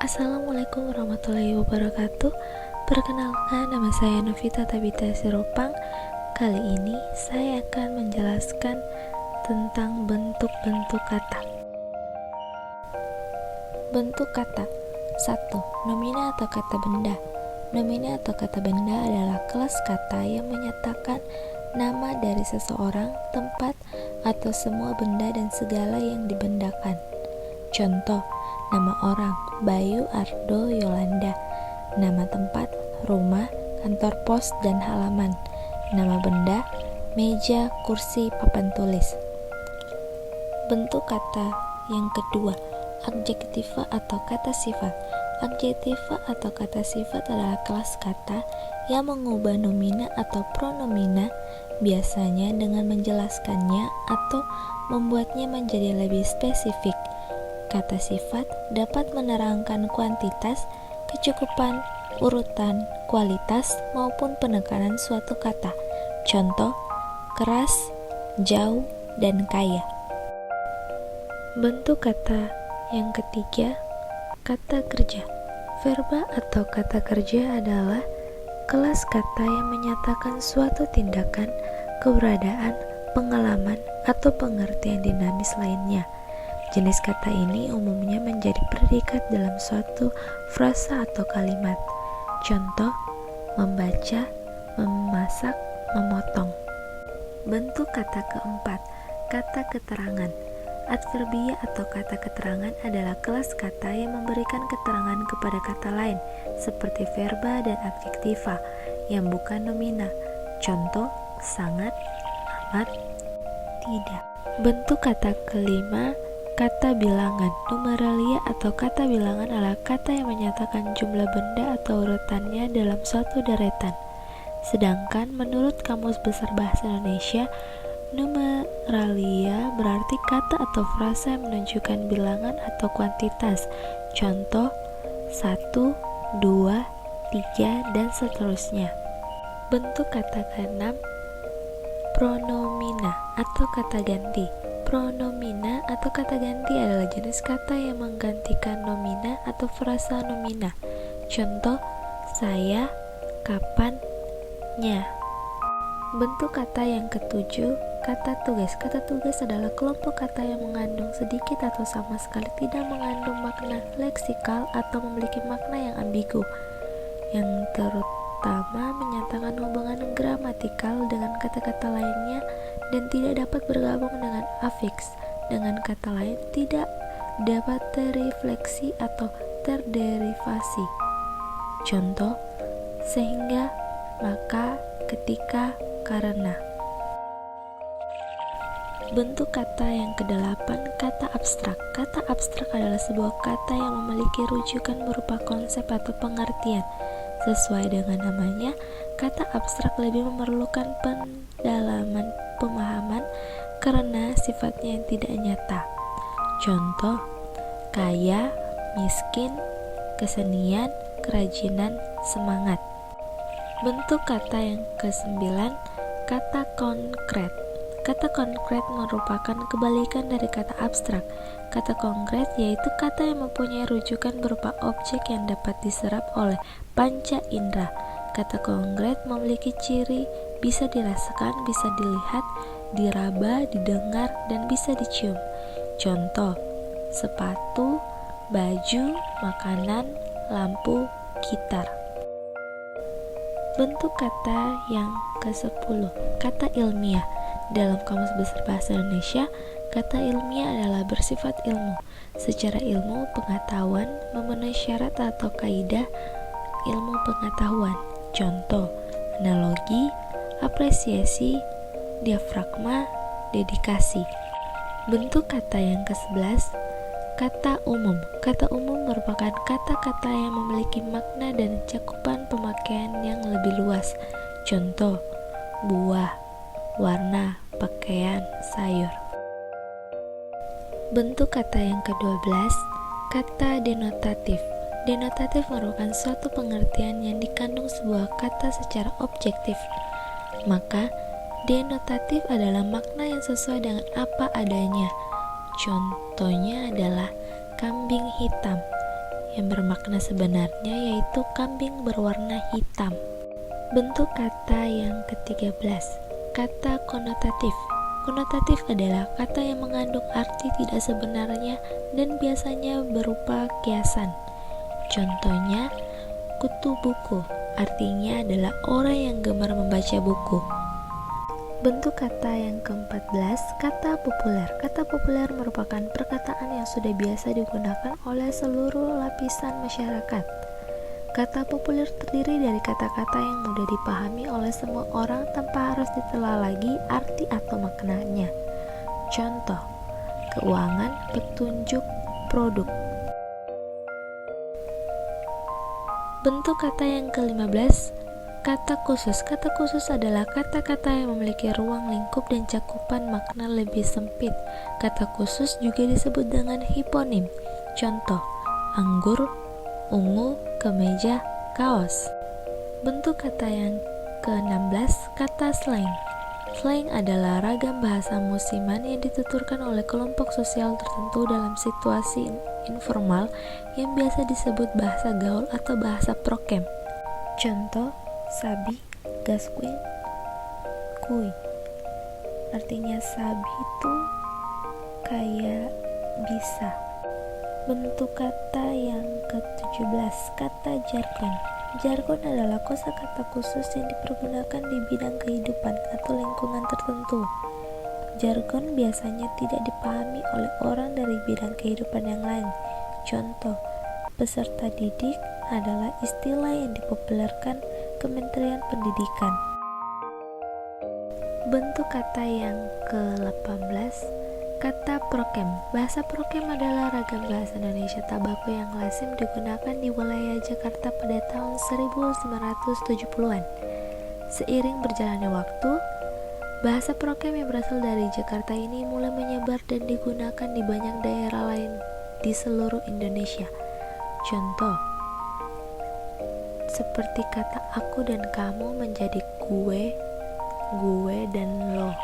Assalamualaikum warahmatullahi wabarakatuh. Perkenalkan, nama saya Novita Tabita Siropang. Kali ini saya akan menjelaskan tentang bentuk-bentuk kata. Bentuk kata. 1. Nomina atau kata benda. Nomina atau kata benda adalah kelas kata yang menyatakan nama dari seseorang, tempat, atau semua benda dan segala yang dibendakan. Contoh, nama orang, Bayu, Ardo, Yolanda. Nama tempat, rumah, kantor pos, dan halaman. Nama benda, meja, kursi, papan tulis. Bentuk kata yang kedua, adjektiva atau kata sifat. Adjektiva atau kata sifat adalah kelas kata yang mengubah nomina atau pronomina, biasanya dengan menjelaskannya atau membuatnya menjadi lebih spesifik. Kata sifat dapat menerangkan kuantitas, kecukupan, urutan, kualitas, maupun penekanan suatu kata. Contoh, keras, jauh, dan kaya. Bentuk kata yang ketiga, kata kerja. Verba atau kata kerja adalah kelas kata yang menyatakan suatu tindakan, keberadaan, pengalaman, atau pengertian dinamis lainnya. Jenis kata ini umumnya menjadi predikat dalam suatu frasa atau kalimat. Contoh, membaca, memasak, memotong. Bentuk kata keempat, kata keterangan. Adverbia atau kata keterangan adalah kelas kata yang memberikan keterangan kepada kata lain, seperti verba dan adjektiva, yang bukan nomina. Contoh, sangat, amat, tidak. Bentuk kata kelima, kata bilangan. Numeralia atau kata bilangan adalah kata yang menyatakan jumlah benda atau urutannya dalam suatu deretan. Sedangkan menurut Kamus Besar Bahasa Indonesia, numeralia berarti kata atau frasa yang menunjukkan bilangan atau kuantitas. Contoh, 1, 2, 3, dan seterusnya. Bentuk kata keenam, pronomina atau kata ganti. Pronomina atau kata ganti adalah jenis kata yang menggantikan nomina atau frasa nomina. Contoh, saya, kapan, nya. Bentuk kata yang ketujuh, kata tugas. Kata tugas adalah kelompok kata yang mengandung sedikit atau sama sekali tidak mengandung makna leksikal atau memiliki makna yang ambigu, yang terutama menyatakan hubungan gramatikal dengan kata-kata lainnya dan tidak dapat bergabung dengan afiks dengan kata lain, tidak dapat terrefleksi atau terderivasi. Contoh, sehingga, maka, ketika, karena. Bentuk kata yang kedelapan, kata abstrak. Kata abstrak adalah sebuah kata yang memiliki rujukan berupa konsep atau pengertian. Sesuai dengan namanya, kata abstrak lebih memerlukan pendalaman pemahaman karena sifatnya yang tidak nyata. Contoh, kaya, miskin, kesenian, kerajinan, semangat. Bentuk kata yang kesembilan, kata konkret. Kata konkret merupakan kebalikan dari kata abstrak. Kata konkret yaitu kata yang mempunyai rujukan berupa objek yang dapat diserap oleh panca indera. Kata konkret memiliki ciri bisa dirasakan, bisa dilihat, diraba, didengar, dan bisa dicium. Contoh, sepatu, baju, makanan, lampu, gitar. Bentuk kata yang ke-10, kata ilmiah. Dalam Kamus Besar Bahasa Indonesia, kata ilmiah adalah bersifat ilmu. Secara ilmu, pengetahuan memenuhi syarat atau kaidah ilmu pengetahuan. Contoh, analogi, apresiasi, diafragma, dedikasi. Bentuk kata yang ke-11, kata umum. Kata umum merupakan kata-kata yang memiliki makna dan cakupan pemakaian yang lebih luas. Contoh, buah, warna, pakaian, sayur. Bentuk kata yang ke-12, kata denotatif. Denotatif merupakan suatu pengertian yang dikandung sebuah kata secara objektif. Maka, denotatif adalah makna yang sesuai dengan apa adanya. Contohnya adalah kambing hitam. yang bermakna sebenarnya, yaitu kambing berwarna hitam. Bentuk kata yang ke-13, kata konotatif. Konotatif adalah kata yang mengandung arti tidak sebenarnya dan biasanya berupa kiasan. Contohnya, kutu buku, artinya adalah orang yang gemar membaca buku. Bentuk kata yang ke-14, kata populer. Kata populer merupakan perkataan yang sudah biasa digunakan oleh seluruh lapisan masyarakat. Kata populer terdiri dari kata-kata yang mudah dipahami oleh semua orang tanpa harus ditelaah lagi arti atau maknanya. Contoh, keuangan, petunjuk, produk. Bentuk kata yang ke-15, kata khusus. Kata khusus adalah kata-kata yang memiliki ruang lingkup dan cakupan makna lebih sempit. Kata khusus juga disebut dengan hiponim. Contoh, anggur, ungu, kemeja, kaos. Bentuk kata yang ke-16, kata slang. Slang adalah ragam bahasa musiman yang dituturkan oleh kelompok sosial tertentu dalam situasi informal yang biasa disebut bahasa gaul atau bahasa prokem. Contoh, sabi, gaskuin, kui. Artinya sabi itu kayak bisa. Bentuk kata yang ke-17, kata jargon. Jargon adalah kosakata khusus yang dipergunakan di bidang kehidupan atau lingkungan tertentu. Jargon biasanya tidak dipahami oleh orang dari bidang kehidupan yang lain. Contoh, peserta didik adalah istilah yang dipopulerkan Kementerian Pendidikan. Bentuk kata yang ke-18, kata prokem. Bahasa prokem adalah ragam bahasa Indonesia Tabako yang lazim digunakan di wilayah Jakarta pada tahun 1970-an. Seiring berjalannya waktu, bahasa prokem yang berasal dari Jakarta ini mulai menyebar dan digunakan di banyak daerah lain di seluruh Indonesia. Contoh, seperti kata aku dan kamu menjadi gue dan lo.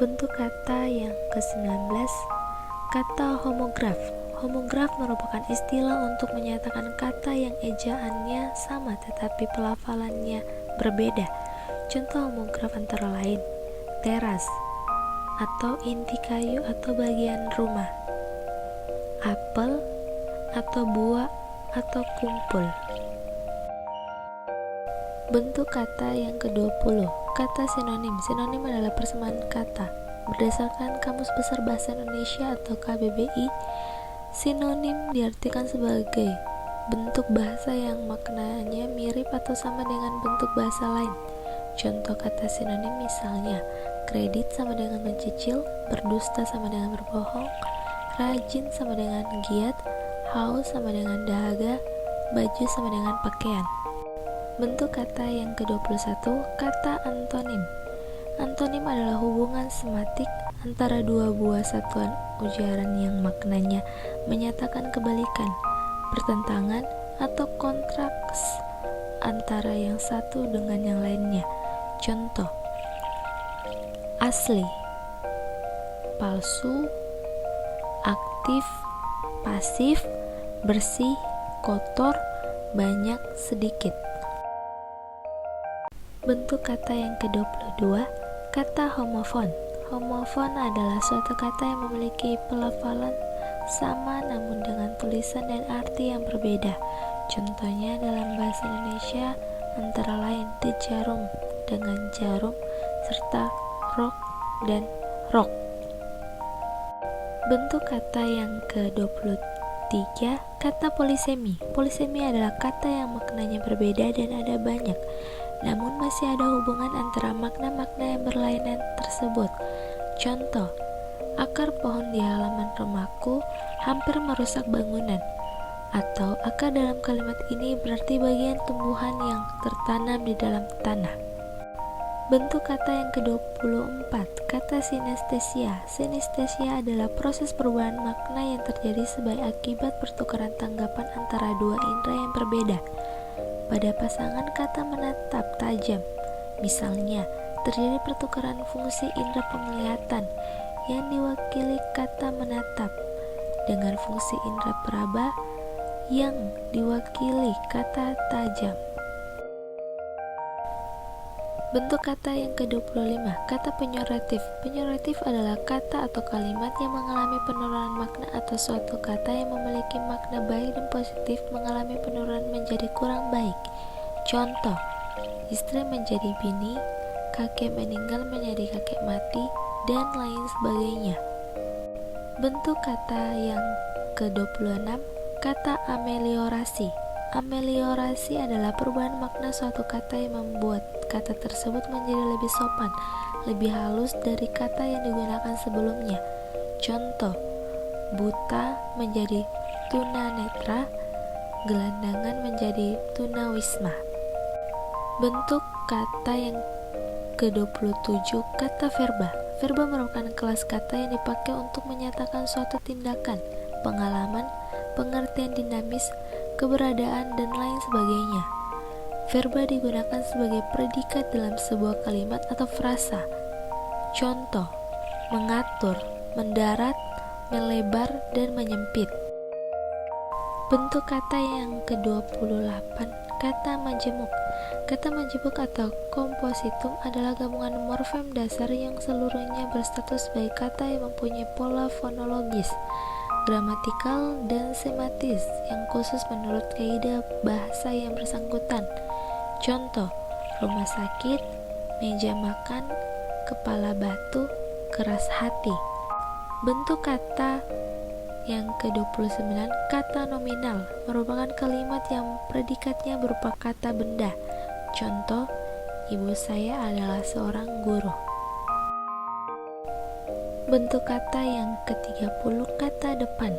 Bentuk kata yang ke-19, kata homograf. Homograf merupakan istilah untuk menyatakan kata yang ejaannya sama tetapi pelafalannya berbeda. Contoh homograf antara lain, teras atau inti kayu atau bagian rumah, apel atau buah atau kumpul. Bentuk kata yang ke-20, kata sinonim. Sinonim adalah persamaan kata. Berdasarkan Kamus Besar Bahasa Indonesia atau KBBI, sinonim diartikan sebagai bentuk bahasa yang maknanya mirip atau sama dengan bentuk bahasa lain. Contoh kata sinonim misalnya, kredit sama dengan mencicil, berdusta sama dengan berbohong, rajin sama dengan giat, haus sama dengan dahaga, baju sama dengan pakaian. Bentuk kata yang ke-21, kata antonim. Antonim adalah hubungan sematik antara dua buah satuan ujaran yang maknanya menyatakan kebalikan, pertentangan, atau kontraks antara yang satu dengan yang lainnya. Contoh, asli, palsu, aktif, pasif, bersih, kotor, banyak, sedikit. Bentuk kata yang ke-22, kata homofon. Homofon adalah suatu kata yang memiliki pelafalan sama namun dengan tulisan dan arti yang berbeda. Contohnya dalam bahasa Indonesia antara lain jarum dengan jarum, serta rok dan rok. Bentuk kata yang ke-23, kata polisemi. Polisemi adalah kata yang maknanya berbeda dan ada banyak, namun masih ada hubungan antara makna-makna yang berlainan tersebut. Contoh, akar pohon di halaman rumahku hampir merusak bangunan. Atau akar dalam kalimat ini berarti bagian tumbuhan yang tertanam di dalam tanah. Bentuk kata yang ke-24, kata sinestesia. Sinestesia adalah proses perubahan makna yang terjadi sebagai akibat pertukaran tanggapan antara dua indera yang berbeda. Pada pasangan kata menatap tajam, misalnya, terjadi pertukaran fungsi indera penglihatan yang diwakili kata menatap dengan fungsi indera peraba yang diwakili kata tajam. Bentuk kata yang ke-25, kata penyoratif. Penyoratif adalah kata atau kalimat yang mengalami penurunan makna atau suatu kata yang memiliki makna baik dan positif mengalami penurunan menjadi kurang baik. Contoh, istri menjadi bini, kakek meninggal menjadi kakek mati, dan lain sebagainya. Bentuk kata yang ke-26, kata ameliorasi. Ameliorasi adalah perubahan makna suatu kata yang membuat kata tersebut menjadi lebih sopan, lebih halus dari kata yang digunakan sebelumnya. Contoh, buta menjadi tunanetra, gelandangan menjadi tunawisma. Bentuk kata yang ke-27, kata verba. Verba merupakan kelas kata yang dipakai untuk menyatakan suatu tindakan, pengalaman, pengertian dinamis, keberadaan, dan lain sebagainya. Verba digunakan sebagai predikat dalam sebuah kalimat atau frasa. Contoh, mengatur, mendarat, melebar, dan menyempit. Bentuk kata yang ke-28, kata majemuk. Kata majemuk atau kompositum adalah gabungan morfem dasar yang seluruhnya berstatus sebagai kata yang mempunyai pola fonologis, gramatikal, dan sematis yang khusus menurut kaidah bahasa yang bersangkutan. Contoh, rumah sakit, meja makan, kepala batu, keras hati. Bentuk kata yang ke-29, kata nominal, merupakan kalimat yang predikatnya berupa kata benda. Contoh, ibu saya adalah seorang guru. Bentuk kata yang ke-30, kata depan.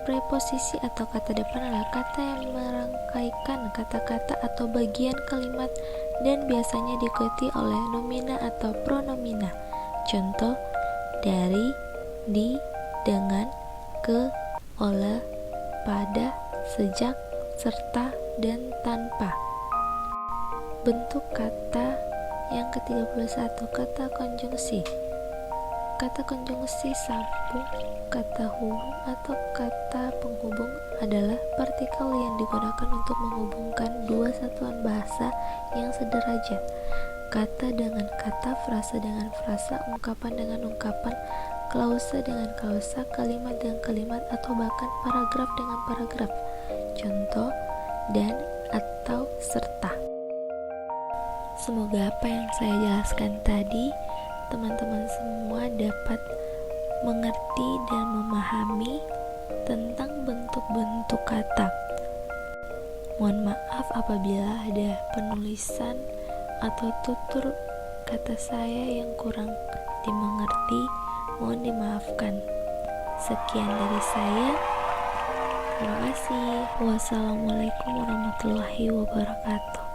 Preposisi atau kata depan adalah kata yang merangkaikan kata-kata atau bagian kalimat dan biasanya diikuti oleh nomina atau pronomina. Contoh, dari, di, dengan, ke, oleh, pada, sejak, serta, dan tanpa. Bentuk kata yang ke-31, kata konjungsi. Kata konjungsi sambung, kata hubung, atau kata penghubung adalah partikel yang digunakan untuk menghubungkan dua satuan bahasa yang sederajat. Kata dengan kata, frasa dengan frasa, ungkapan dengan ungkapan, klausa dengan klausa, kalimat dengan kalimat, atau bahkan paragraf dengan paragraf. Contoh, dan, atau, serta. Semoga apa yang saya jelaskan tadi teman-teman semua dapat mengerti dan memahami tentang bentuk-bentuk kata. Mohon maaf apabila ada penulisan atau tutur kata saya yang kurang dimengerti, mohon dimaafkan. Sekian dari saya. Terima kasih. Wassalamualaikum warahmatullahi wabarakatuh.